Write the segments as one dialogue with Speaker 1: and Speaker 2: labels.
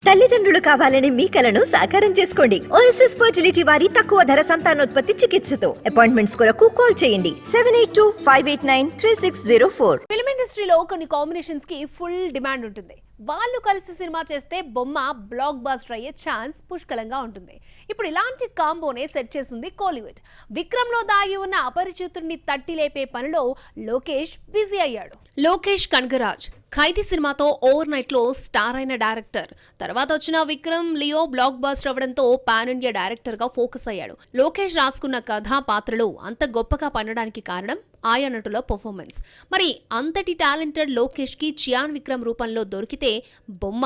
Speaker 1: తల్లిదండ్రులు కావాలని మీ కలను సాకారం చేసుకోండి. ఓఎస్ఎస్ ఫర్టిలిటీ వారి తక్కువ ధర సంతానోత్పత్తి చికిత్సతో అపాయింట్మెంట్స్ కొరకు కాల్ చేయండి 7825893604.
Speaker 2: ఫిల్మ్ ఇండస్ట్రీలో కొన్ని కాంబినేషన్స్ కి ఫుల్ డిమాండ్ ఉంటుంది. వాళ్ళు కలిసి సినిమా చేస్తే బొమ్మ బ్లాక్ బస్టర్ అయ్యే ఛాన్స్ పుష్కలంగా ఉంటుంది. ఇప్పుడు ఇలాంటి కాంబోనే సెట్ చేసింది కోలీవుడ్. విక్రమ్ లో దాగి ఉన్న అపరిచితుడిని తట్టి లేపే పనిలో లోకేష్ బిజీ అయ్యాడు. లోకేష్ కనగరాజ్ ఖైదీ సినిమాతో ఓవర్ నైట్ లో స్టార్ అయిన డైరెక్టర్. తర్వాత వచ్చిన విక్రమ్ లియో బ్లాక్ బస్టర్ అవడంతో పాన్ ఇండియా డైరెక్టర్ గా ఫోకస్ అయ్యాడు. లోకేష్ రాసుకున్న కథా పాత్రలు అంత గొప్పగా పండడానికి కారణం ఆయా నటుల పర్ఫార్మెన్స్. మరి అంతటి టాలెంటెడ్ లోకేష్ కి చియాన్ విక్రమ్ రూపంలో దొరికితే బొమ్మ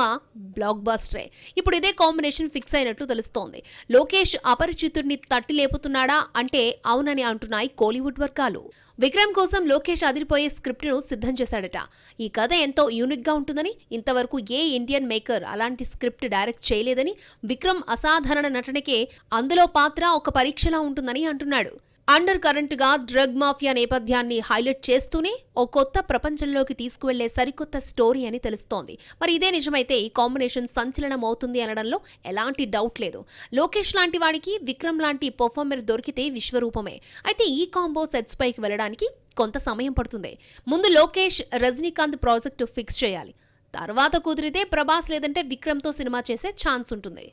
Speaker 2: బ్లాక్ బస్టరే. ఇప్పుడు ఇదే కాంబినేషన్ ఫిక్స్ అయినట్లు తెలుస్తోంది. లోకేష్ అపరిచితుడిని తట్టి లేపుతున్నాడా అంటే అవునని అంటున్నాయి కోలీవుడ్ వర్గాలు. విక్రమ్ కోసం లోకేష్ అదిరిపోయే స్క్రిప్ట్ ను సిద్ధం చేశాడట. ఈ కథ ఎంతో యూనిక్ గా ఉంటుందని, ఇంతవరకు ఏ ఇండియన్ మేకర్ అలాంటి స్క్రిప్ట్ డైరెక్ట్ చేయలేదని, విక్రమ్ అసాధారణ నటనకే అందులో పాత్ర ఒక పరీక్షలా ఉంటుందని అంటున్నాడు. అండర్ కరెంట్ గా డ్రగ్ మాఫియా నేపథ్యాన్ని హైలైట్ చేస్తూనే ఓ కొత్త ప్రపంచంలోకి తీసుకువెళ్లే సరికొత్త స్టోరీ అని తెలుస్తోంది. మరి ఇదే నిజమైతే ఈ కాంబినేషన్ సంచలనం అవుతుంది అనడంలో ఎలాంటి డౌట్ లేదు. లోకేష్ లాంటి వాడికి విక్రమ్ లాంటి పర్ఫార్మర్ దొరికితే విశ్వరూపమే. అయితే ఈ కాంబో సెట్స్ పైకి వెళ్లడానికి కొంత సమయం పడుతుంది. ముందు లోకేష్ రజనీకాంత్ ప్రాజెక్టు ఫిక్స్ చేయాలి. తర్వాత కుదిరితే ప్రభాస్ లేదంటే విక్రమ్ తో సినిమా చేసే ఛాన్స్ ఉంటుంది.